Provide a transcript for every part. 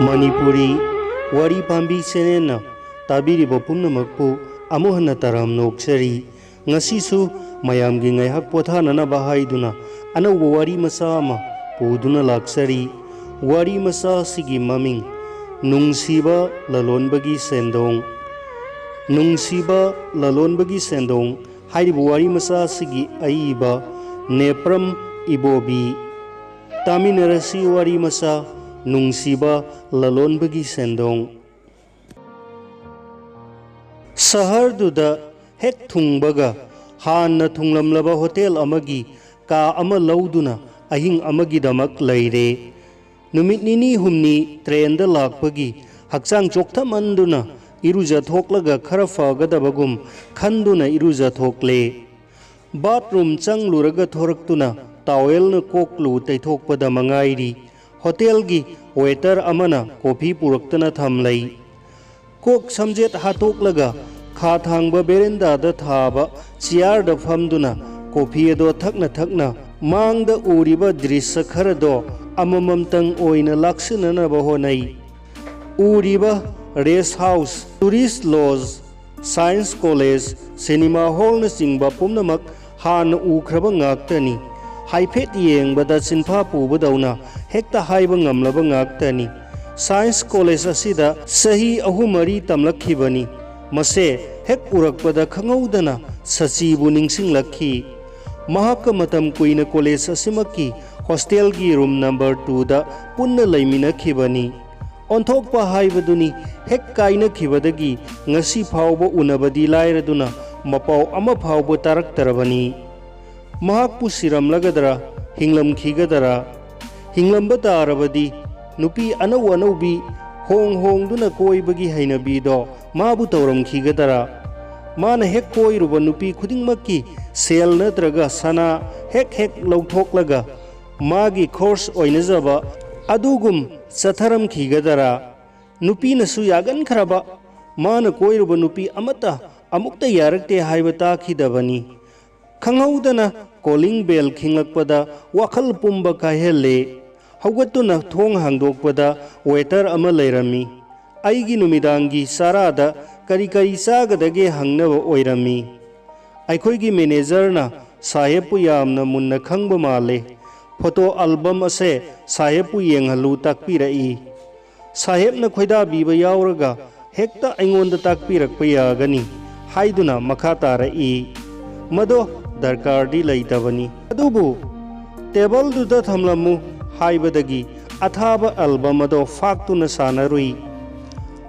मणिपुरी वारी पांबी चैनल ताबीरिबो पुनमकपु अमुक हन्ना तराम नोक्सरी ngasisu mayamgi ngaihak pothanana bahaiduna anauba wari masa ama puduna laksari wari masa sigi maming nungsiba lalonbagi sendong hairibu wari masa sigi aiba nepram ibobi taminarasi wari masa nungsiba lalonbagi sendong sahar duda hek thungbaga हान्ना थुंगलमलबा hotel अमगी का अमा लौदुना अहिंग अमगी दमक लैरे नुमित निनी हुमनी train the लाकपगी हक्चांग चोक्थमंदुना इरुजा थोकलगा खरा फगदबगुम खंदुना इरुजा थोकले bathroom चंगलुरगा थोरक्तुना towel न कोकलु तैथोकपदा मंगाइरी hotel गी waiter अमना coffee पुरक्तना थमलै Coke समजेत हाथोकलगा खा थांग बेरेंदा थाब चियार फमदुना कॉफी अदो थकना थकना मांग उरीब दृश्य खरदो अमममतंग ओइना लाक्सिननब होनै उरीब rest house tourist lodge science college cinema hall न चिंबा पुमनमक हान उख्रब ngaktani हाइफेट येंबदा चिंफा पुबदौना हेक्ता हाइब ngamlab ngaktani साइंस कॉलेज असिदा सही अहुमरी तमलखिबनी मसे हेक उरकपदा खंगौदना सचिबु निंगसिंगलखी महाक मतम कुइन कॉलेज असिमकी हॉस्टेल की रूम नंबर 2 दा पुन्ना लैमिनखिबनी ओंथोकपा हाइबदुनी हेक काइनखिबदगी ngasi फावबो उनबदी लाइरदुना मपाव अमा फावबो तारक्तरबनी महाकपु सिरमलगदरा हिंगलमखिगदरा हिंगलंब तारबदी नुपी अनौ अनौबी होंग होंगदुना कोइबगी हैनबीदो माबु तौरमखिगदरा माना हेक कोइरुब नुपी खुदिंगमक्की सेल नत्रगा सना हेक हेक लौथोकलगा मागी कोर्स ओइनजबा अदुगुम चथरमखिगदरा नुपीनसु यागनखरबा माना कोइरुब नुपी अमता अमुक्ता यारक्ते हाइब ताखिदबनी खंगौदना कॉलिंग बेल खिंगलकपदा वखल पुंबा काहेले हौगत्तुना थोंग हांगदोकपदा वेटर अमा लैरमी आइगी नुमिदांगी सारादा करी करी चागदगे हंगनब ओइरमी अखोइगी मैनेजरना साहेबपु यामना मुन्ना खंगब माले फोटो एल्बम असे साहेबपु येंगहलु ताकपिरई साहेबना खोइदाबीब यावरगा हेक्ता अइंगोंदा ताकपिरकप यागनी हाइदुना मखा तारई मदो दरकारदी लैतबनी अदुबु टेबल दुदा थमलमु हाइबदगी अथाब एल्बम अदो फाक्तुना सानरुई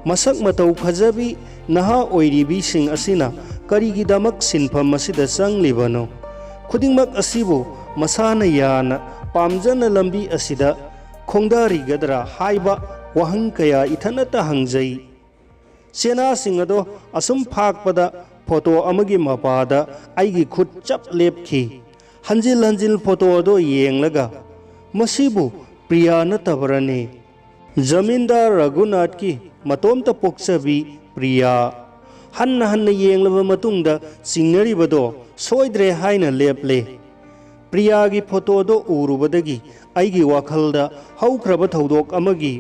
मसक मतौ फजबी नहा ओइरिबी सिंग असिना करिगिदमक सिनफम असिदा चंगलिबनो खुदिंगमक असिबु मसाना याना पामजना लंबी असिदा खोंदारिगदरा हाइबा वहंग कया इथनता हंगजई सेना सिंग अदो असुम फाकपदा फोटो अमगी मपादा आइगी खुद चप लेपखी हंजिल हंजिल फोटो अदो येंगलगा मसिबु प्रिया नतबरने जमींदार रघुनाथ की मतोमता पोक्चबी प्रिया हन्ना हन्ना येंगलब मतुंगदा चिंगनरिबदो सोइद्रे हाइना लेपले प्रिया की फोटो दो उरुबदगी आइगी वाखलदा हौख्रब थौदोक अमगी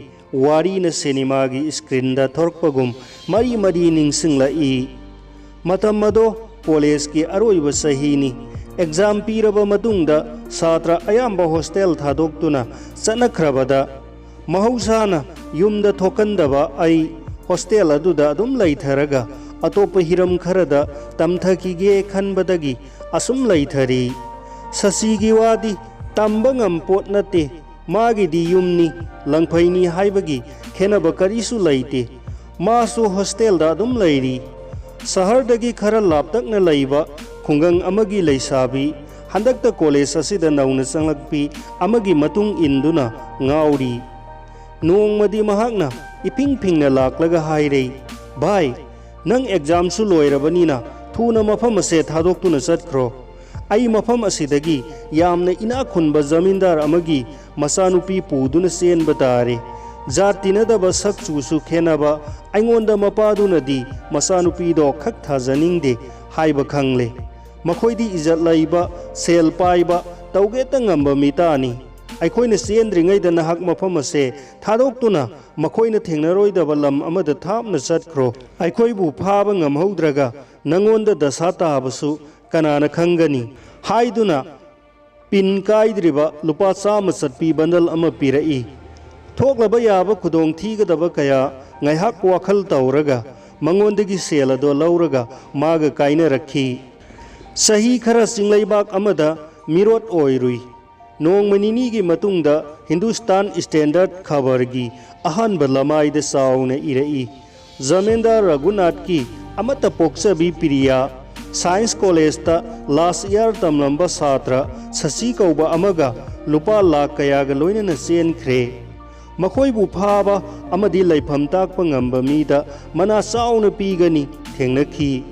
वारीना सिनेमा की स्क्रीन दा थोरकपगुम मरी मरी निंगसिंगलाई मतम मदो कॉलेज की अरोइब सहीनी एग्जाम पीरब मतुंगदा छात्र अयाम्बा हॉस्टेल थादोक्तुना चनख्रबदा महौसाना युमदा थोकंदबा आई हॉस्टेल अदुदा अदुम लैथरगा अतोप हिरम खरदा तमथकीगे खनबदगी असुम लैथरी ससीगी वादी तंबंगम पोट नते मागिदी युमनी लंगफैनी हाइबगी खेनब करिसु लैते मासु हॉस्टेल दा अदुम लैरी शहरदगी खरा लापतकना लैबा खुंगंग अमगी लैसाबी हंदकता कॉलेज असिदा नौना चंगलकपी अमगी मतुंग इंदुना ngauri नोंगमदी महाकना इपिंग पिंगना लाकलगा हाइरे भाई नंग एग्जाम सु लोइरबनीना थूना मफम असे थादोक्तुना चतख्रो आई मफम असिदगी यामना इना खुनबा जमींदार अमगी मसानुपी पुदुना चेनबा तारे जातिनदबा सकचुसु खेनबा आइंगोंदा मपादुनदी मसानुपीदो खक थाजनिंगदे हाइबा खंगले मखोइदी इज्जत लैबा सेल पाइबा तौगेता ngamba मितानी ꯑꯩꯈꯣꯏꯅ ꯆꯦꯟꯗ꯭ꯔꯤꯉꯩꯗ ꯅꯍꯥꯛ ꯃꯐꯝ ꯑꯁꯦ ꯊꯥꯗꯣꯛꯇꯨꯅ ꯃꯈꯣꯏꯅ ꯊꯦꯡꯅꯔꯣꯏꯗꯕ ꯂꯝ ꯑꯃꯗ ꯊꯥꯞꯅ ꯆꯠꯈ꯭ꯔꯣ ꯑꯩꯈꯣꯏꯕꯨ ꯐꯥꯕ ꯉꯝꯍꯧꯗ꯭ꯔꯒ ꯅꯉꯣꯟꯗ ꯗꯁꯥ ꯇꯥꯕꯁꯨ ꯀꯅꯥꯅ ꯈꯪꯒꯅꯤ ꯍꯥꯏꯗꯨꯅ ꯄꯤꯟ ꯀꯥꯏꯗ꯭ꯔꯤꯕ ꯂꯨꯄꯥ 100 ꯆꯠꯄꯤ ꯕꯟꯗꯜ ꯑꯃ ꯄꯤꯔꯛꯏ ꯊꯣꯛꯂꯕ ꯌꯥꯕ ꯈꯨꯗꯣꯡꯊꯤꯒꯗꯕ ꯀꯌꯥ ꯉꯥꯏꯍꯥꯛ ꯋꯥꯈꯜ ꯇꯧꯔꯒ ꯃꯉꯣꯟꯗꯒꯤ ꯁꯦꯜ ꯑꯗꯨ ꯂꯧꯔꯒ ꯃꯥꯒ ꯀꯥꯏꯅꯔꯛꯈꯤ ꯆꯍꯤ ꯈꯔ ꯆꯤꯡꯂꯩꯕꯥꯛ ꯑꯃꯗ ꯃꯤꯔꯣꯠ ꯑꯣꯏꯔꯨꯏ ꯅꯣꯡꯃ ꯅꯤꯅꯤꯒꯤ ꯃꯇꯨꯡꯗ ꯍꯤꯟꯗꯨꯁꯇꯥꯟ ꯁ꯭ꯇꯦꯟꯗꯔꯗ ꯈꯕꯔꯒꯤ ꯑꯍꯥꯟꯕ ꯂꯃꯥꯏꯗ ꯆꯥꯎꯅ ꯏꯔꯛꯏ ꯖꯃꯦꯟꯗꯥꯔ ꯔꯘꯨꯅꯥꯊꯀꯤ ꯑꯃꯠꯇ ꯄꯣꯛꯆꯕꯤ ꯄ꯭ꯔꯤꯌꯥ ꯁꯥꯏꯟꯁ ꯀꯣꯂꯦꯖꯇ ꯂꯥꯁ ꯏꯌꯥꯔ ꯇꯝꯂꯝꯕ ꯁꯥꯇ꯭ꯔ ꯁꯁꯤ ꯀꯧꯕ ꯑꯃꯒ ꯂꯨꯄꯥ ꯂꯥꯈ ꯀꯌꯥꯒ ꯂꯣꯏꯅꯅ ꯆꯦꯟꯈ꯭ꯔꯦ ꯃꯈꯣꯏꯕꯨ ꯐꯥꯕ ꯑꯃꯗꯤ ꯂꯩꯐꯝ ꯇꯥꯛꯄ ꯉꯝꯕ ꯃꯤꯗ ꯃꯅꯥ ꯆꯥꯎꯅ ꯄꯤꯒꯅꯤ ꯊꯦꯡꯅꯈꯤ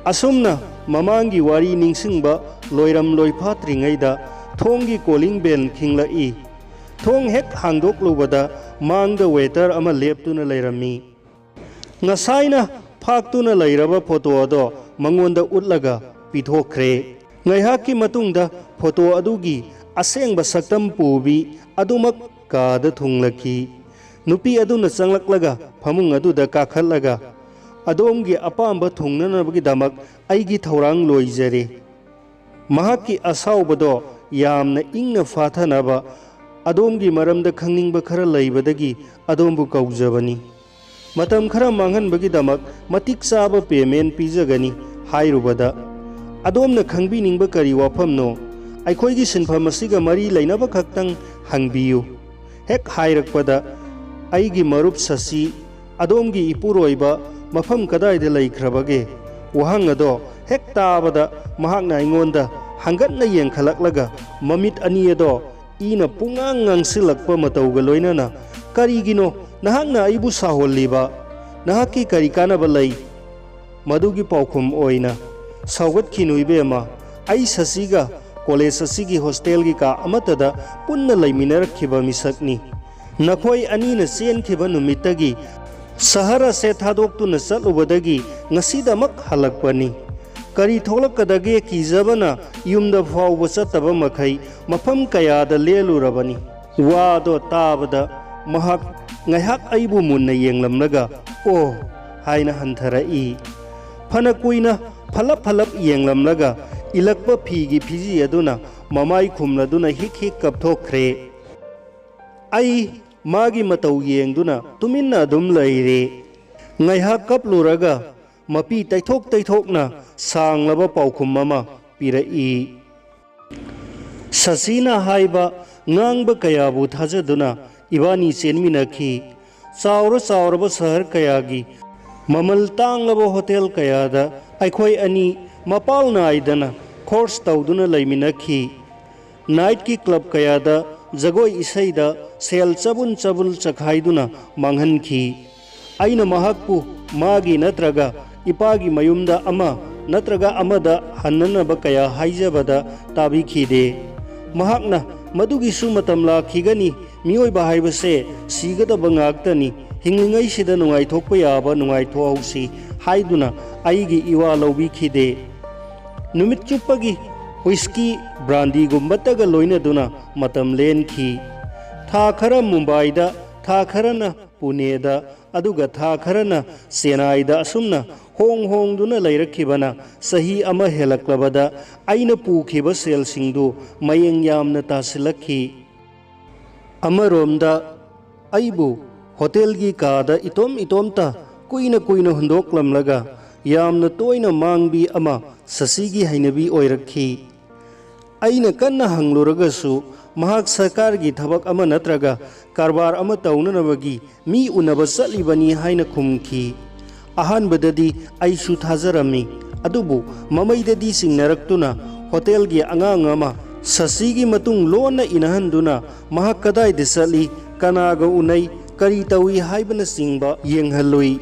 ꯑꯁꯨꯝꯅ ꯃꯃꯥꯡꯒꯤ ꯋꯥꯔꯤ ꯅꯤꯡꯁꯤꯡꯕ ꯂꯣꯏꯔꯝ ꯂꯣꯏꯐꯥꯠꯇ꯭ꯔꯤꯉꯩꯗ ꯊꯣꯡꯒꯤ ꯀꯣꯂꯤꯡ ꯕꯦꯜ ꯈꯤꯡꯂꯛꯏ ꯊꯣꯡ ꯍꯦꯛ ꯍꯥꯡꯗꯣꯛꯂꯨꯕꯗ ꯃꯥꯡꯗ ꯋꯦꯇꯔ ꯑꯃ ꯂꯦꯞꯇꯨꯅ ꯂꯩꯔꯝꯃꯤ ꯉꯁꯥꯏꯅ ꯐꯥꯛꯇꯨꯅ ꯂꯩꯔꯕ ꯐꯣꯇꯣ ꯑꯗꯣ ꯃꯉꯣꯟꯗ ꯎꯠꯂꯒ ꯄꯤꯊꯣꯛꯈ꯭ꯔꯦ ꯉꯥꯏꯍꯥꯛꯀꯤ ꯃꯇꯨꯡꯗ ꯐꯣꯇꯣ ꯑꯗꯨꯒꯤ ꯑꯁꯦꯡꯕ ꯁꯛꯇꯝ ꯄꯨꯕꯤ ꯑꯗꯨꯃꯛ ꯀꯥꯗ ꯊꯨꯡꯂꯈꯤ ꯅꯨꯄꯤ ꯑꯗꯨꯅ ꯆꯪꯂꯛꯂꯒ ꯐꯃꯨꯡ ꯑꯗꯨꯗ ꯀꯥꯈꯠꯂꯒ ꯑꯗꯣꯝꯒꯤ ꯑꯄꯥꯝꯕ ꯊꯨꯡꯅꯅꯕꯒꯤꯗꯃꯛ ꯑꯩꯒꯤ ꯊꯧꯔꯥꯡ ꯂꯣꯏꯖꯔꯦ ꯃꯍꯥꯛꯀꯤ ꯑꯁꯥꯎꯕꯗꯣ ꯌꯥꯝꯅ ꯏꯪꯅ ꯐꯥꯊꯅꯕ ꯑꯗꯣꯝꯒꯤ ꯃꯔꯝꯗ ꯈꯪꯅꯤꯡꯕ ꯈꯔ ꯂꯩꯕꯗꯒꯤ ꯑꯗꯣꯝꯕꯨ ꯀꯧꯖꯕꯅꯤ ꯃꯇꯝ ꯈꯔ ꯃꯥꯡꯍꯟꯕꯒꯤꯗꯃꯛ ꯃꯇꯤꯛ ꯆꯥꯕ ꯄꯦꯃꯦꯟ ꯄꯤꯖꯒꯅꯤ ꯍꯥꯏꯔꯨꯕꯗ ꯑꯗꯣꯝꯅ ꯈꯪꯕꯤꯅꯤꯡꯕ ꯀꯔꯤ ꯋꯥꯐꯝꯅꯣ ꯑꯩꯈꯣꯏꯒꯤ ꯁꯤꯟꯐꯝ ꯑꯁꯤꯒ ꯃꯔꯤ ꯂꯩꯅꯕ ꯈꯛꯇꯪ ꯍꯪꯕꯤꯌꯨ ꯍꯦꯛ ꯍꯥꯏꯔꯛꯄꯗ ꯑꯩꯒꯤ ꯃꯔꯨꯞ ꯁꯁꯤ ꯑꯗꯣꯝꯒꯤ ꯏꯄꯨꯔꯣꯏꯕ ꯃꯐꯝ ꯀꯗꯥꯏꯗ ꯂꯩꯈ꯭ꯔꯕꯒꯦ ꯋꯥꯍꯪ ꯑꯗꯣ ꯍꯦꯛ ꯇꯥꯕꯗ ꯃꯍꯥꯛꯅ ꯑꯩꯉꯣꯟꯗ ꯍꯪꯒꯠꯅ ꯌꯦꯡꯈꯠꯂꯛꯂꯒ ꯃꯃꯤꯠ ꯑꯅꯤ ꯑꯗꯣ ꯏꯅ ꯄꯨꯡꯉꯥꯡ ꯉꯥꯡꯁꯤꯜꯂꯛꯄ ꯃꯇꯧꯒ ꯂꯣꯏꯅꯅ ꯀꯔꯤꯒꯤꯅꯣ ꯅꯍꯥꯛꯅ ꯑꯩꯕꯨ ꯁꯥꯎꯍꯜꯂꯤꯕ ꯅꯍꯥꯛꯀꯤ ꯀꯔꯤ ꯀꯥꯟꯅꯕ ꯂꯩ ꯃꯗꯨꯒꯤ ꯄꯥꯎꯈꯨꯝ ꯑꯣꯏꯅ ꯁꯥꯎꯒꯠꯈꯤꯅꯨ ꯏꯕꯦꯝꯃ ꯑꯩ ꯁꯁꯤꯒ ꯀꯣꯂꯦꯖ ꯑꯁꯤꯒꯤ ꯍꯣꯁꯇꯦꯜꯒꯤ ꯀꯥ ꯑꯃꯠꯇꯗ ꯄꯨꯟꯅ ꯂꯩꯃꯤꯟꯅꯔꯛꯈꯤꯕ ꯃꯤꯁꯛꯅꯤ ꯅꯈꯣꯏ ꯑꯅꯤꯅ ꯆꯦꯟꯈꯤꯕ ꯅꯨꯃꯤꯠꯇꯒꯤ ꯁꯍꯔ ꯑꯁꯦ ꯊꯥꯗꯣꯛꯇꯨꯅ ꯆꯠꯂꯨꯕꯗꯒꯤ ꯉꯁꯤꯗꯃꯛ ꯍꯜꯂꯛꯄꯅꯤ ꯀꯔꯤ ꯊꯣꯛꯂꯛꯀꯗꯒꯦ ꯀꯤꯖꯕꯅ ꯌꯨꯝꯗ ꯐꯥꯎꯕ ꯆꯠꯇꯕ ꯃꯈꯩ ꯃꯐꯝ ꯀꯌꯥꯗ ꯂꯦꯜꯂꯨꯔꯕꯅꯤ ꯋꯥꯗꯣ ꯇꯥꯕꯗ ꯃꯍꯥꯛ ꯉꯥꯏꯍꯥꯛ ꯑꯩꯕꯨ ꯃꯨꯟꯅ ꯌꯦꯡꯂꯝꯂꯒ ꯑꯣ ꯍꯥꯏꯅ ꯍꯟꯊꯔꯛꯏ ꯐꯅ ꯀꯨꯏꯅ ꯐꯂꯞ ꯌꯦꯡꯂꯝꯂꯒ इलक्प फीगी फिजी अदुना ममाई खुमलदुना हिक हिक कपथोखरे आई मागी मतौ येंगदुना तुमिन्ना अदुम लैरे ngaiha kapluraga mapi taithokna sanglaba paukhum ama pirai sasina haiba ngangba kayabu thajaduna ibani chenminakhi chauraba sahar kayagi mamal tanglaba hotel kayada aikhoi ani mapal naidana course tawduna laiminakhi night ki club kayada jagoi isaida sel chabul chakhaiduna manghankhi aina mahakpu magi natraga ipagi mayumda ama natraga amada hannanaba kaya haijabada tabi khide mahakna madugi su matam lakhigani mioi ba haibase sigadaba ngaktani hingingai sida nungai thokpa yaba nungai thoausi haiduna aigi iwa lobi khide numit chupagi whiskey brandy gumbataga loina duna matam lenkhi tha khara mumbai da tha kharana pune da aduga tha kharana senai da asumna hong duna lairakhibana sahi ama helaklabada aina pukhiba sel singdu mayeng yamna tasilakhi amaromda aibu hotel gi kada itomta kuina hundoklamlaga yamna toina mangbi ama sasigi hainabi oirakhi aina kanna hangluragasu mahak sarkar gi thabak ama natraga karbar ama taunanabagi mi unaba chatlibani haina khumki ahan badadi aisu thajarami adubu mamaidadi singnaraktuna hotel gi angang ama sasigi matung lona inahanduna mahak kadai de chali kanaga unai kari tawi haibana singba yenghaloi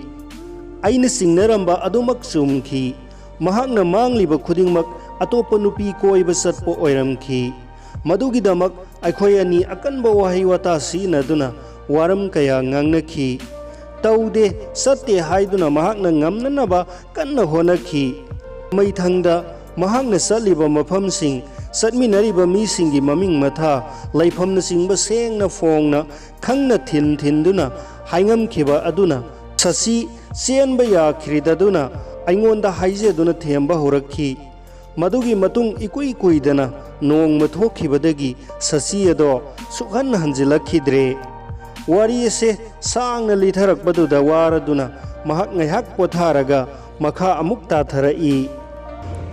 aina singnaramba adumak sumki mahakna mangliba khudingmak atopa nupi koiba satpo oiramki madugidamak aikhoi ani akanba wahi wata sinaduna waram kaya ngangnakhi taude satte haiduna mahakna ngamnanaba kanna honakhi maithangda mahakna saliba mafamsing ꯆꯠꯃꯤꯟꯅꯔꯤꯕ ꯃꯤꯁꯤꯡꯒꯤ ꯃꯃꯤꯡ ꯃꯊꯥ ꯂꯩꯐꯝꯅꯆꯤꯡꯕ ꯁꯦꯡꯅ ꯐꯣꯡꯅ ꯈꯪꯅ ꯊꯤꯟꯗꯨꯅ ꯍꯥꯏꯉꯝꯈꯤꯕ ꯑꯗꯨꯅ ꯁꯁꯤ ꯆꯦꯟꯕ ꯌꯥꯈꯤꯗꯗꯨꯅ ꯑꯩꯉꯣꯟꯗ ꯍꯥꯏꯖꯗꯨꯅ ꯊꯦꯝꯕ ꯍꯧꯔꯛꯈꯤ꯫ ꯃꯗꯨꯒꯤ ꯃꯇꯨꯡ ꯏꯀꯨꯏ ꯀꯨꯏꯗꯅ ꯅꯣꯡꯃ ꯊꯣꯛꯈꯤꯕꯗꯒꯤ ꯁꯁꯤ ꯑꯗꯣ ꯁꯨꯛꯍꯟ ꯍꯟꯖꯤꯜꯂꯛꯈꯤꯗ꯭ꯔꯦ꯫ ꯋꯥꯔꯤ ꯑꯁꯦ ꯁꯥꯡꯅ ꯂꯤꯊꯔꯛꯄꯗꯨꯗ ꯋꯥꯔꯗꯨꯅ ꯃꯍꯥꯛ ꯉꯥꯏꯍꯥꯛ ꯄꯣꯊꯥꯔꯒ ꯃꯈꯥ ꯑꯃꯨꯛ ꯇꯥꯊꯔꯛꯏ꯫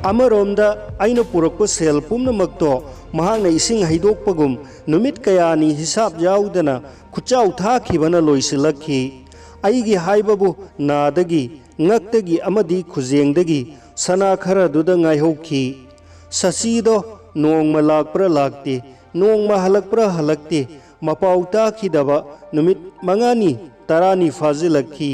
ꯑꯃꯔꯣꯝꯗ ꯑꯩꯅ ꯄꯨꯔꯛꯄ ꯁꯦꯜ ꯄꯨꯝꯅꯃꯛꯇꯣ ꯃꯍꯥꯛꯅ ꯏꯁꯤꯡ ꯍꯩꯗꯣꯛꯄꯒꯨꯝ ꯅꯨꯃꯤꯠ ꯀꯌꯥꯅꯤ ꯍꯤꯁꯥꯞ ꯌꯥꯎꯗꯅ ꯈꯨꯠꯆꯥꯎ ꯊꯥꯈꯤꯕꯅ ꯂꯣꯏꯁꯤꯜꯂꯛꯈꯤ꯫ ꯑꯩꯒꯤ ꯍꯥꯏꯕꯕꯨ ꯅꯥꯗꯒꯤ ꯉꯛꯇꯒꯤ ꯑꯃꯗꯤ ꯈꯨꯖꯦꯡꯗꯒꯤ ꯁꯅꯥ ꯈꯔꯗꯨꯗ ꯉꯥꯏꯍꯧꯈꯤ꯫ ꯁꯁꯤꯗꯣ ꯅꯣꯡꯃ ꯂꯥꯛꯄ꯭ꯔꯥ ꯂꯥꯛꯇꯦ, ꯅꯣꯡꯃ ꯍꯜꯂꯛꯄ꯭ꯔꯥ ꯍꯜꯂꯛꯇꯦ, ꯃꯄꯥꯎ ꯇꯥꯈꯤꯗꯕ ꯅꯨꯃꯤꯠ 5ꯅꯤ 10ꯅꯤ ꯐꯥꯖꯤꯜꯂꯛꯈꯤ꯫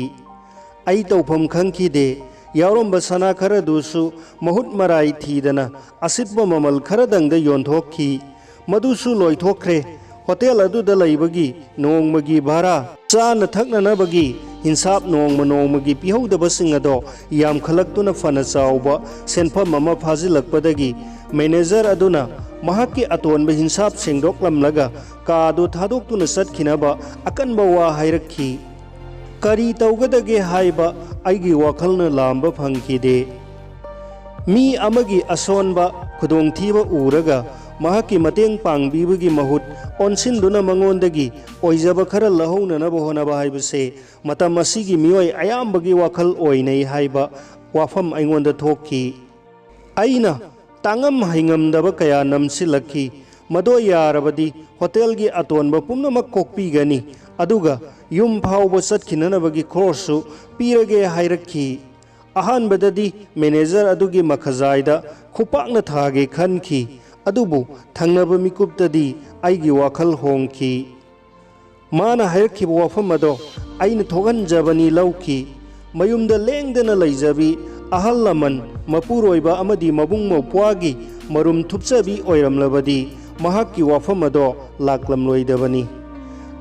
ꯑꯩ ꯇꯧꯐꯝ ꯈꯪꯈꯤꯗꯦ꯫ ꯌꯥꯎꯔꯝꯕ ꯁꯅꯥ ꯈꯔꯗꯨꯁꯨ ꯃꯍꯨꯠ ꯃꯔꯥꯏ ꯊꯤꯗꯅ ꯑꯁꯤꯠꯄ ꯃꯃꯜ ꯈꯔꯗꯪꯗ ꯌꯣꯟꯊꯣꯛꯈꯤ꯫ ꯃꯗꯨꯁꯨ ꯂꯣꯏꯊꯣꯛꯈ꯭ꯔꯦ꯫ ꯍꯣꯇꯦꯜ ꯑꯗꯨꯗ ꯂꯩꯕꯒꯤ ꯅꯣꯡꯃꯒꯤ ꯚꯥꯔꯥ, ꯆꯥꯅ ꯊꯛꯅꯅꯕꯒꯤ ꯍꯤꯟꯁꯥꯞ ꯅꯣꯡꯃ ꯅꯣꯡꯃꯒꯤ ꯄꯤꯍꯧꯗꯕꯁꯤꯡ ꯑꯗꯣ ꯌꯥꯝꯈꯠꯂꯛꯇꯨꯅ ꯐꯅ ꯆꯥꯎꯕ ꯁꯦꯟꯐꯝ ꯑꯃ ꯐꯥꯖꯤꯜꯂꯛꯄꯗꯒꯤ ꯃꯦꯅꯦꯖꯔ ꯑꯗꯨꯅ ꯃꯍꯥꯛꯀꯤ ꯑꯇꯣꯟꯕ ꯍꯤꯟꯁꯥꯞ ꯁꯦꯡꯗꯣꯛꯂꯝꯂꯒ ꯀꯥꯗꯨ ꯊꯥꯗꯣꯛꯇꯨꯅ ꯆꯠꯈꯤꯅꯕ ꯑꯀꯟꯕ ꯋꯥ ꯍꯥꯏꯔꯛꯈꯤ꯫ ꯀꯔꯤ ꯇꯧꯒꯗꯒꯦ ꯍꯥꯏꯕ ꯑꯩꯒꯤ ꯋꯥꯈꯜꯅ ꯂꯥꯝꯕ ꯐꯪꯈꯤꯗꯦ꯫ ꯃꯤ ꯑꯃꯒꯤ ꯑꯁꯣꯟꯕ ꯈꯨꯗꯣꯡꯊꯤꯕ ꯎꯔꯒ ꯃꯍꯥꯛꯀꯤ ꯃꯇꯦꯡ ꯄꯥꯡꯕꯤꯕꯒꯤ ꯃꯍꯨꯠ ꯑꯣꯟꯁꯤꯟꯗꯨꯅ ꯃꯉꯣꯟꯗꯒꯤ ꯑꯣꯏꯖꯕ ꯈꯔ ꯂꯧꯍꯧꯅꯅꯕ ꯍꯣꯠꯅꯕ ꯍꯥꯏꯕꯁꯦ ꯃꯇꯝ ꯑꯁꯤꯒꯤ ꯃꯤꯑꯣꯏ ꯑꯌꯥꯝꯕꯒꯤ ꯋꯥꯈꯜ ꯑꯣꯏꯅꯩ ꯍꯥꯏꯕ ꯋꯥꯐꯝ ꯑꯩꯉꯣꯟꯗ ꯊꯣꯛꯈꯤ꯫ ꯑꯩꯅ ꯇꯥꯉꯝ ꯍꯩꯉꯝꯗꯕ ꯀꯌꯥ ꯅꯝꯁꯤꯜꯂꯛꯈꯤ꯫ ꯃꯗꯣ ꯌꯥꯔꯕꯗꯤ ꯍꯣꯇꯦꯜꯒꯤ ꯑꯇꯣꯟꯕ ꯄꯨꯝꯅꯃꯛ ꯀꯣꯛꯄꯤꯒꯅꯤ, ꯑꯗꯨꯒ ꯌꯨꯝ ꯐꯥꯎꯕ ꯆꯠꯈꯤꯅꯅꯕꯒꯤ ꯈꯣꯔꯁꯁꯨ ꯄꯤꯔꯒꯦ ꯍꯥꯏꯔꯛꯈꯤ꯫ ꯑꯍꯥꯟꯕꯗꯗꯤ ꯃꯦꯅꯦꯖꯔ ꯑꯗꯨꯒꯤ ꯃꯈꯖꯥꯏꯗ ꯈꯨꯄꯥꯛꯅ ꯊꯥꯒꯦ ꯈꯟꯈꯤ, ꯑꯗꯨꯕꯨ ꯊꯪꯅꯕ ꯃꯤꯀꯨꯞꯇꯗꯤ ꯑꯩꯒꯤ ꯋꯥꯈꯜ ꯍꯣꯡꯈꯤ꯫ ꯃꯥꯅ ꯍꯥꯏꯔꯛꯈꯤꯕ ꯋꯥꯐꯝ ꯑꯗꯣ ꯑꯩꯅ ꯊꯣꯛꯍꯟꯖꯕꯅꯤ ꯂꯧꯈꯤ꯫ ꯃꯌꯨꯝꯗ ꯂꯦꯡꯗꯅ ꯂꯩꯖꯕꯤ, ꯑꯍꯜ ꯂꯃꯟ, ꯃꯄꯨꯔꯣꯏꯕ ꯑꯃꯗꯤ ꯃꯕꯨꯡ ꯃꯧꯄ꯭ꯋꯥꯒꯤ ꯃꯔꯨꯝ ꯊꯨꯞꯆꯕꯤ ꯑꯣꯏꯔꯝꯂꯕꯗꯤ ꯃꯍꯥꯛꯀꯤ ꯋꯥꯐꯝ ꯑꯗꯣ ꯂꯥꯛꯂꯝꯂꯣꯏꯗꯕꯅꯤ꯫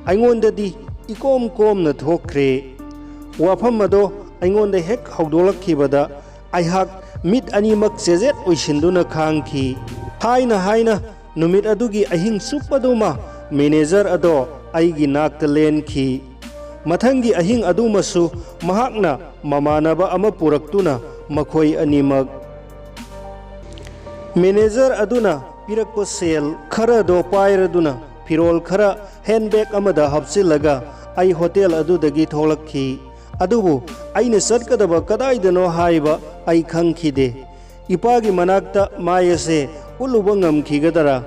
ꯑꯩꯉꯣꯟꯗꯗꯤ ꯏꯀꯣꯝ ꯀꯣꯝꯅ ꯊꯣꯛꯈ꯭ꯔꯦ꯫ ꯋꯥꯐꯝ ꯑꯗꯣ ꯑꯩꯉꯣꯟꯗ ꯍꯦꯛ ꯍꯧꯗꯣꯛꯂꯛꯈꯤꯕꯗ ꯑꯩꯍꯥꯛ ꯃꯤꯠ ꯑꯅꯤꯃꯛ ꯆꯦꯖꯦꯠ ꯑꯣꯏꯁꯤꯟꯗꯨꯅ ꯈꯥꯡꯈꯤ꯫ ꯍꯥꯏꯅ ꯍꯥꯏꯅ ꯅꯨꯃꯤꯠ ꯑꯗꯨꯒꯤ ꯑꯍꯤꯡ ꯆꯨꯞꯄꯗꯨꯃ ꯃꯦꯅꯦꯖꯔ ꯑꯗꯣ ꯑꯩꯒꯤ ꯅꯥꯛꯇ ꯂꯦꯟꯈꯤ꯫ ꯃꯊꯪꯒꯤ ꯑꯍꯤꯡ ꯑꯗꯨꯃꯁꯨ ꯃꯍꯥꯛꯅ ꯃꯃꯥꯟꯅꯕ ꯑꯃ ꯄꯨꯔꯛꯇꯨꯅ ꯃꯈꯣꯏ ꯑꯅꯤꯃꯛ ꯃꯦꯅꯦꯖꯔ ꯑꯗꯨꯅ ꯄꯤꯔꯛꯄ ꯁꯦꯜ ꯈꯔꯗꯣ ꯄꯥꯏꯔꯗꯨꯅ ꯐꯤꯔꯣꯜ ꯈꯔ ꯍꯦꯟꯕꯦꯒ ꯑꯃꯗ ꯍꯥꯞꯆꯤꯜꯂꯒ ꯑꯩ ꯍꯣꯇꯦꯜ ꯑꯗꯨꯗꯒꯤ ꯊꯣꯛꯂꯛꯈꯤ꯫ ꯑꯗꯨꯕꯨ ꯑꯩꯅ ꯆꯠꯀꯗꯕ ꯀꯗꯥꯏꯗꯅꯣ ꯍꯥꯏꯕ ꯑꯩ ꯈꯪꯈꯤꯗꯦ꯫ ꯏꯄꯥꯒꯤ ꯃꯅꯥꯛꯇ ꯃꯥꯏ ꯑꯁꯦ ꯎꯠꯂꯨꯕ ꯉꯝꯈꯤꯒꯗꯔꯥ?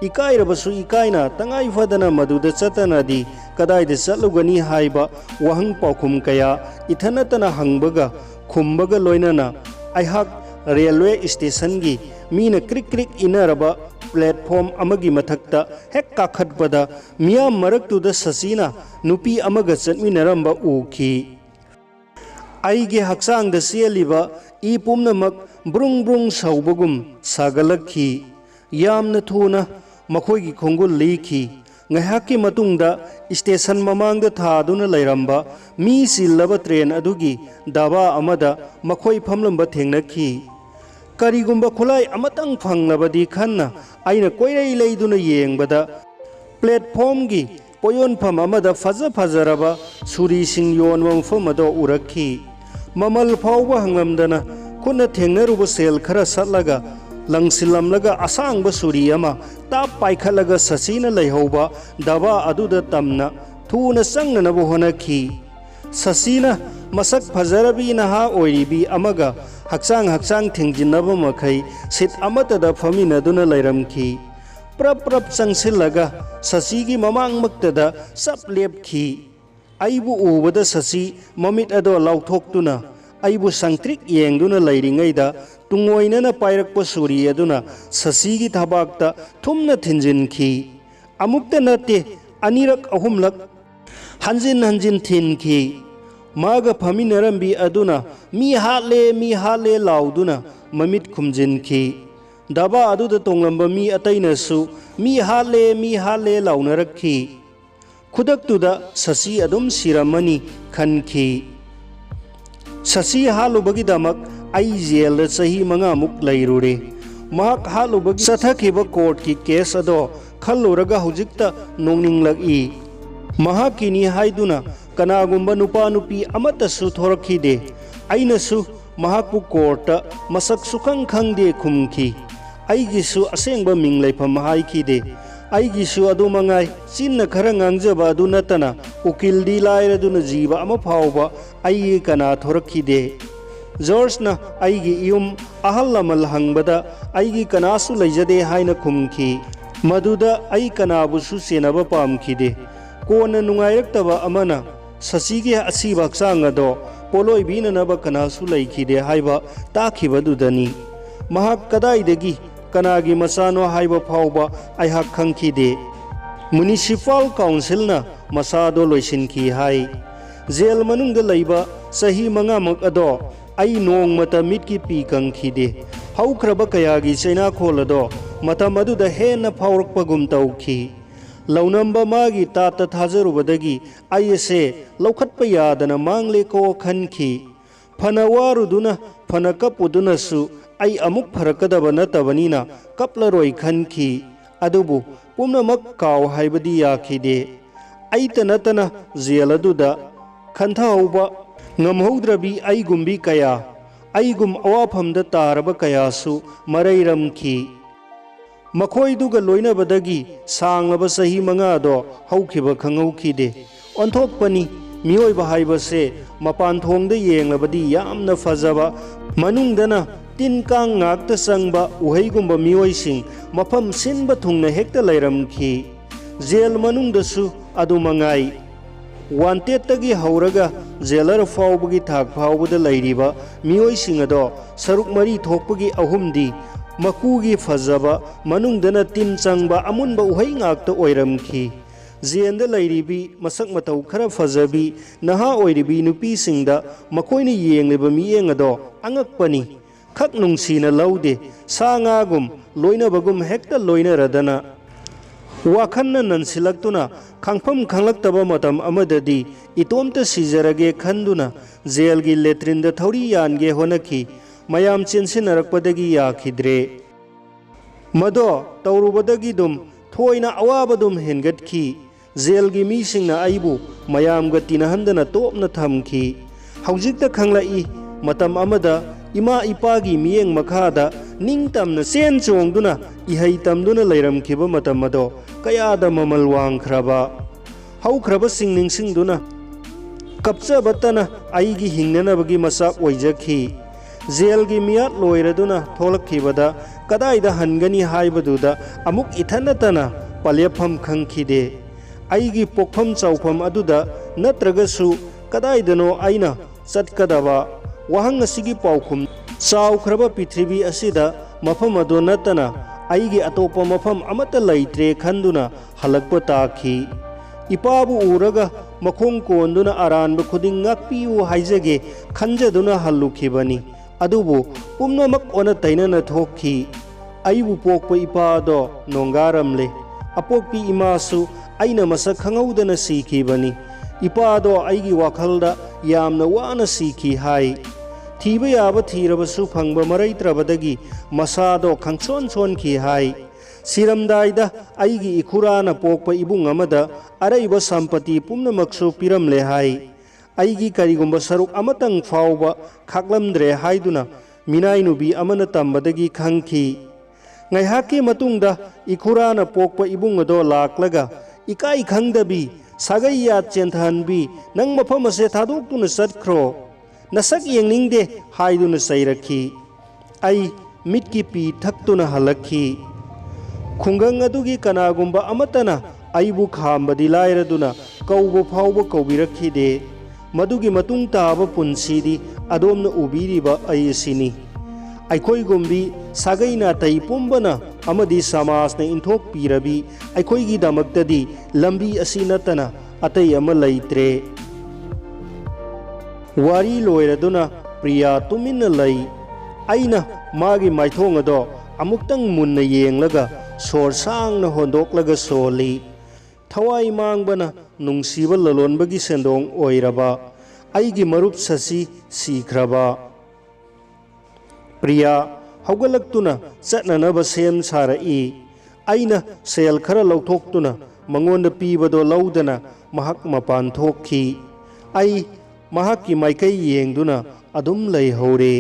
ꯏꯀꯥꯏꯔꯕꯁꯨ ꯏꯀꯥꯏꯅ ꯇꯉꯥꯏ ꯐꯗꯅ ꯃꯗꯨꯗ ꯆꯠꯇꯅꯗꯤ ꯀꯗꯥꯏꯗ ꯆꯠꯂꯨꯒꯅꯤ ꯍꯥꯏꯕ ꯋꯥꯍꯪ ꯄꯥꯎꯈꯨꯝ ꯀꯌꯥ ꯏꯊꯟꯅꯇꯅ ꯍꯪꯕꯒ ꯈꯨꯝꯕꯒ ꯂꯣꯏꯅꯅ ꯑꯩꯍꯥꯛ ꯔꯦꯜꯋꯦ ꯁ꯭ꯇꯦꯁꯟꯒꯤ ꯃꯤꯅ ꯀ꯭ꯔꯤꯛ ꯀ꯭ꯔꯤꯛ ꯏꯅꯔꯕ ꯄ꯭ꯂꯦꯠꯐꯣꯝ ꯑꯃꯒꯤ ꯃꯊꯛꯇ ꯍꯦꯛ ꯀꯥꯈꯠꯄꯗ ꯃꯤꯌꯥꯝ ꯃꯔꯛꯇꯨꯗ ꯁꯁꯤꯅ ꯅꯨꯄꯤ ꯑꯃꯒ ꯆꯠꯃꯤꯟꯅꯔꯝꯕ ꯎꯈꯤ꯫ ꯑꯩꯒꯤ ꯍꯛꯆꯥꯡꯗ ꯆꯦꯜꯂꯤꯕ ꯏ ꯄꯨꯝꯅꯃꯛ ꯕ꯭ꯔꯨꯡ ꯕ꯭ꯔꯨꯡ ꯁꯧꯕꯒꯨꯝ ꯁꯥꯒꯠꯂꯛꯈꯤ꯫ ꯌꯥꯝꯅ ꯊꯨꯅ ꯃꯈꯣꯏꯒꯤ ꯈꯣꯡꯒꯨꯜ ꯂꯤꯈꯤ꯫ ꯉꯥꯏꯍꯥꯛꯀꯤ ꯃꯇꯨꯡꯗ ꯁ꯭ꯇꯦꯁꯟ ꯃꯃꯥꯡꯗ ꯊꯥꯗꯨꯅ ꯂꯩꯔꯝꯕ ꯃꯤ ꯆꯤꯜꯂꯕ ꯇ꯭ꯔꯦꯟ ꯑꯗꯨꯒꯤ ꯗꯥꯕꯥ ꯑꯃꯗ ꯃꯈꯣꯏ ꯐꯝꯂꯝꯕ ꯊꯦꯡꯅꯈꯤ꯫ ꯀꯔꯤꯒꯨꯝꯕ ꯈꯨꯠꯂꯥꯏ ꯑꯃꯇꯪ ꯐꯪꯂꯕꯗꯤ ꯈꯟꯅ ꯑꯩꯅ ꯀꯣꯏꯔꯩ ꯂꯩꯗꯨꯅ ꯌꯦꯡꯕꯗ ꯄ꯭ꯂꯦꯠꯐꯣꯝꯒꯤ ꯄꯣꯌꯣꯟꯐꯝ ꯑꯃꯗ ꯐꯖ ꯐꯖꯔꯕ ꯁꯨꯔꯤꯁꯤꯡ ꯌꯣꯟꯕ ꯃꯐꯝ ꯑꯗꯣ ꯎꯔꯛꯈꯤ꯫ ꯃꯃꯜ ꯐꯥꯎꯕ ꯍꯪꯂꯝꯗꯅ ꯈꯨꯠꯅ ꯊꯦꯡꯅꯔꯨꯕ ꯁꯦල් ꯈꯔ ꯁꯠꯂꯒ ꯂꯪꯁꯤꯜꯂꯝꯂꯒ ꯑꯁꯥꯡꯕ ꯁꯨꯔꯤ ꯑꯃ ꯇꯥꯞ ꯄꯥꯏꯈꯠꯂꯒ ꯁꯁꯤꯅ ꯂꯩꯍꯧꯕ ꯗꯥꯕꯥ ꯑꯗꯨꯗ ꯇꯝꯅ ꯊꯨꯅ ꯆꯪꯅꯅꯕ ꯍꯣꯠꯅꯈꯤ꯫ ꯁꯁꯤꯅ ꯃꯁꯛ ꯐꯖꯔꯕꯤ ꯅꯍꯥ ꯑꯣꯏꯔꯤꯕꯤ ꯑꯃꯒ ꯍꯛꯆꯥꯡ ꯊꯦꯡꯖꯤꯟꯅꯕ ꯃꯈꯩ ꯁꯤꯠ ꯑꯃꯠꯇꯗ ꯐꯝꯃꯤꯟꯅꯗꯨꯅ ꯂꯩꯔꯝꯈꯤ꯫ ꯄ꯭ꯔꯞ ꯄ꯭ꯔꯞ ꯆꯪꯁꯤꯜꯂꯒ ꯁꯁꯤꯒꯤ ꯃꯃꯥꯡꯃꯛꯇꯗ ꯆꯞ ꯂꯦꯞꯈꯤ꯫ ꯑꯩꯕꯨ ꯎꯕꯗ ꯁꯁꯤ ꯃꯃꯤꯠ ꯑꯗꯣ ꯂꯥꯎꯊꯣꯛꯇꯨꯅ ꯑꯩꯕꯨ ꯁꯪꯇ꯭ꯔꯤꯛ ꯌꯦꯡꯗꯨꯅ ꯂꯩꯔꯤꯉꯩꯗ ꯇꯨꯡꯑꯣꯏꯅꯅ ꯄꯥꯏꯔꯛꯄ ꯁꯨꯔꯤ ꯑꯗꯨꯅ ꯁꯁꯤꯒꯤ ꯊꯕꯥꯛꯇ ꯊꯨꯝꯅ ꯊꯤꯟꯖꯤꯟꯈꯤ꯫ ꯑꯃꯨꯛꯇ ꯅꯠꯇꯦ, ꯑꯅꯤꯔꯛ ꯑꯍꯨꯝꯂꯛ ꯍꯟꯖꯤꯟ ꯍꯟꯖꯤन ꯊꯤꯟꯈꯤ꯫ ꯃꯥꯒ ꯐꯝꯃꯤꯟꯅꯔꯝꯕꯤ ꯑꯗꯨꯅ ꯃꯤ ꯍꯥꯠꯂꯦ ꯂꯥꯎꯗꯨꯅ ꯃꯃꯤꯠ ꯈꯨꯝꯖꯤꯟꯈꯤ꯫ ꯗꯥꯕꯥ ꯑꯗꯨꯗ ꯇꯣꯡꯂꯝꯕ ꯃꯤ ꯑꯇꯩꯅꯁꯨ ꯃꯤ ꯍꯥꯠꯂꯦ ꯂꯥꯎꯅꯔꯛꯈꯤ꯫ ꯈꯨꯗꯛꯇꯨꯗ ꯁꯁꯤ ꯑꯗꯨꯝ ꯁꯤꯔꯝꯃꯅꯤ ꯈꯟꯈꯤ꯫ ꯁꯁꯤ ꯍꯥꯠꯂꯨꯕꯒꯤꯗꯃꯛ ꯑꯩ ꯖꯦꯜꯗ ꯆꯍꯤ 5 ꯂꯩꯔꯨꯔꯦ꯫ mahak halubagi sathakhiba court ki case ado khalluraga hujikta nongninglagi mahakini haiduna kanagumba nupa nupi amata su thorakhide aina su mahakpu court masak sukhang khangde khumki aigi su asengba minglaifam haikhide aigi su adu mangai chinna khara ngangjaba adu natana ukil di lairaduna jiba ama phawba ai kana thorakhide George na aigi iyum ahal lamal hangbada aigi kanasu leijade haina khumki maduda ai kanabu su senaba pamkhide kona nungairaktaba amana sasige asiba haksang ado poloi binanaba kanasu leikhide haiba takhibadudani mahak kadaidagi kanagi masano haiba phawba aihak khangkhide municipal council na masado loisinki hai jail manungda leiba sahi mangamak ado ai nong mata mitki pi kangkhide haukraba kayagi chaina kholado mata maduda hena phawrakpagum tauki launamba magi tata thajarubadagi aise laukhatpa yadana mangle ko khanki phana waruduna phana kapuduna su ai amuk pharakadaba natabanina kaplaroi khanki adubu pumnamak kaw haibadi yakhide aita natana jeladuda khantahauba ngamhoudrabi aigumbi kaya aigum awafamda taraba kayasu marairamki makhoi loinabadagi sanglaba sahi manga do haukhiba khangaukhide onthokpani mioiba haibase mapan thongda yenglabadi yamna fazaba manungdana tin kang ngakta sangba uhaigumba mioising mafam sinba thungna hekta lairamki jail manungdasu adu mangai wanted tagi hauraga jailer fawbagi thak fawbada lairiba mioising ado saruk mari thokpagi ahumdi makugi fazaba manungdana tin changba amunba uhai ngakta oiramki jenda lairibi masak matau khara fazabi naha oiribi nupi singda makoina yengleba miyeng ado angakpani khak nungsina laude sangagum loinabagum hekta loinaradana wakhanna nansilaktuna khangpham khanglaktaba matam amadadi itomta sijarage khanduna jailgi letrinda thauri yange honaki mayam chensinarappadagi yakhidre mado taurubadagi dum thoina awabadum hengatki jailgi misingna aibu mayamga tinahandana topna thamki haujikta khanglai matam amada ima ipagi miyeng makhada ningtamna sen chongduna ihai tamduna leiramkhiba matam ado kayada mamal wangkhraba haukraba singningsingduna kapchabatana aigi hingnanabagi masak oijakhi jailgi miyat loiraduna tholakkhibada kadaida hangani haibaduda amuk ithanatana palyafam khangkhide aigi pokpham chawpham aduda natragasu kadaidano aina chatkadaba wahang asigi paukhum chawkhraba prithribi asida mafam ado natana aigi atopa mafam amata laitre khanduna halakpa takhi ipabu uraga makhong konduna aranba khuding ngakpiu haijage khanjaduna hallukhibani adubu pumnamak ona tainana thokhi aibu pokpa ipado nongaramle apokpi imasu aina masak khangaudana sikhibani ipado aigi wakhalda yamna wana sikhi hai thiba yaba thirabasu phangba maraitrabadagi masado khangchon chon ki hai siramdaida aigi ikhurana pokpa ibung amada araiba sampati pumnamaksu piramle hai aigi karigumba saruk amatang fawba khaklamdre haiduna minai nubi amana tambadagi khangki ngaihaki matungda ikhurana pokpa ibung ado laklaga ikai khangdabi sagai ya chenthanbi nang mafam ase thadokuna satkhro nasak yengningde haiduna sairakhi ai mitki pi thaktuna halakhi khungang adugi kanagumba amatana aibu khambadi lairaduna kaubu phawba kaubirakhi madugi matung taba punsidi adomna ubiriba aisini aikoi gombi sagaina tai pumbana amadi samasna inthok pirabi aikoi gi damaktadi lambi asinatana atai ama laitre wari loiraduna priya tuminna lai aina magi maithong ado amuktang munna yenglaga sor sangna hondoklaga soli thawai mangbana nungsiba lalonbagi sendong oiraba aigi marup sasi sikhraba priya हौगलक्तुना चटननब सेम सारई अइना सेल खरा लौथोक्तुना मंगोंद पीबदो लौदना महक मपान थोक्खी। अई महाकी माइकई येंगदुना अदुम लैहौरे।